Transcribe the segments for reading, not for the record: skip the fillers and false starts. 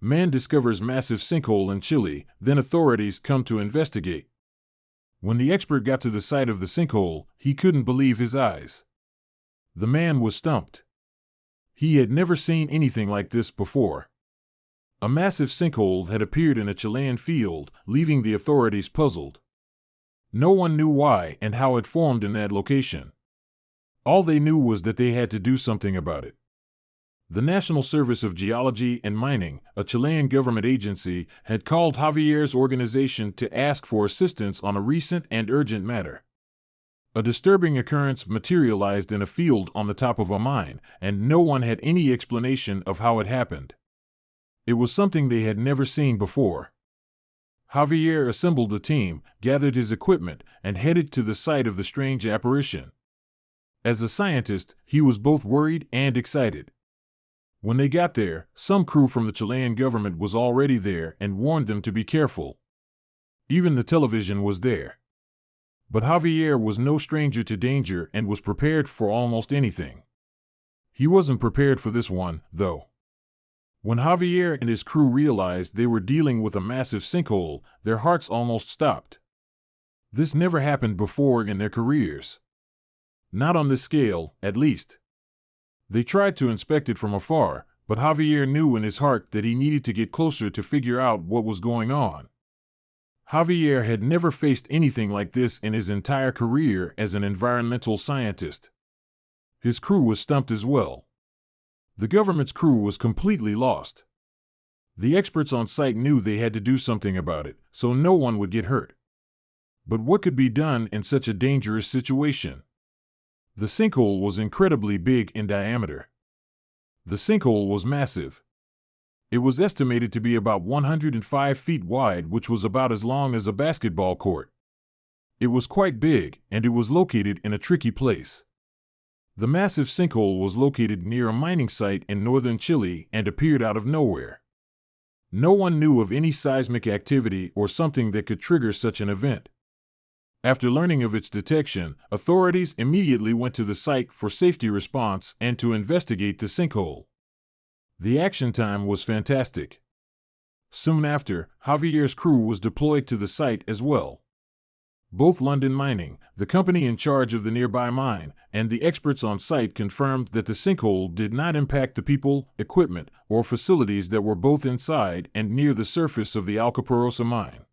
Man discovers massive sinkhole in Chile, then authorities come to investigate. When the expert got to the site of the sinkhole, he couldn't believe his eyes. The man was stumped. He had never seen anything like this before. A massive sinkhole had appeared in a Chilean field, leaving the authorities puzzled. No one knew why and how it formed in that location. All they knew was that they had to do something about it. The National Service of Geology and Mining, a Chilean government agency, had called Javier's organization to ask for assistance on a recent and urgent matter. A disturbing occurrence materialized in a field on the top of a mine, and no one had any explanation of how it happened. It was something they had never seen before. Javier assembled a team, gathered his equipment, and headed to the site of the strange apparition. As a scientist, he was both worried and excited. When they got there, some crew from the Chilean government was already there and warned them to be careful. Even the television was there. But Javier was no stranger to danger and was prepared for almost anything. He wasn't prepared for this one, though. When Javier and his crew realized they were dealing with a massive sinkhole, their hearts almost stopped. This never happened before in their careers. Not on this scale, at least. They tried to inspect it from afar, but Javier knew in his heart that he needed to get closer to figure out what was going on. Javier had never faced anything like this in his entire career as an environmental scientist. His crew was stumped as well. The government's crew was completely lost. The experts on site knew they had to do something about it, so no one would get hurt. But what could be done in such a dangerous situation? The sinkhole was incredibly big in diameter. The sinkhole was massive. It was estimated to be about 105 feet wide, which was about as long as a basketball court. It was quite big, and it was located in a tricky place. The massive sinkhole was located near a mining site in northern Chile and appeared out of nowhere. No one knew of any seismic activity or something that could trigger such an event. After learning of its detection, authorities immediately went to the site for safety response and to investigate the sinkhole. The action time was fantastic. Soon after, Javier's crew was deployed to the site as well. Both London Mining, the company in charge of the nearby mine, and the experts on site confirmed that the sinkhole did not impact the people, equipment, or facilities that were both inside and near the surface of the Alcaparrosa mine.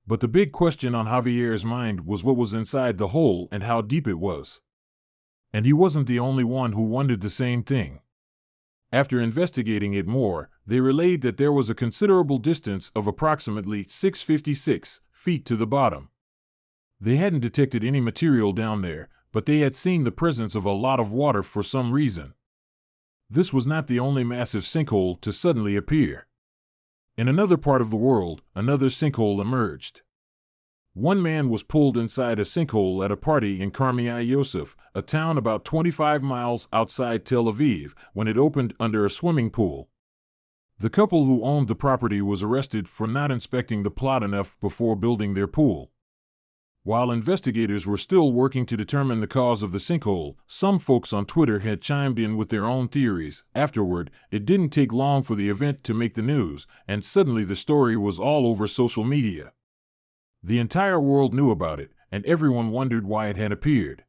But the big question on Javier's mind was what was inside the hole and how deep it was. And he wasn't the only one who wondered the same thing. After investigating it more, they relayed that there was a considerable distance of approximately 656 feet to the bottom. They hadn't detected any material down there, but they had seen the presence of a lot of water for some reason. This was not the only massive sinkhole to suddenly appear. In another part of the world, another sinkhole emerged. One man was pulled inside a sinkhole at a party in Karmia Yosef, a town about 25 miles outside Tel Aviv, when it opened under a swimming pool. The couple who owned the property was arrested for not inspecting the plot enough before building their pool. While investigators were still working to determine the cause of the sinkhole, some folks on Twitter had chimed in with their own theories. Afterward, it didn't take long for the event to make the news, and suddenly the story was all over social media. The entire world knew about it, and everyone wondered why it had appeared.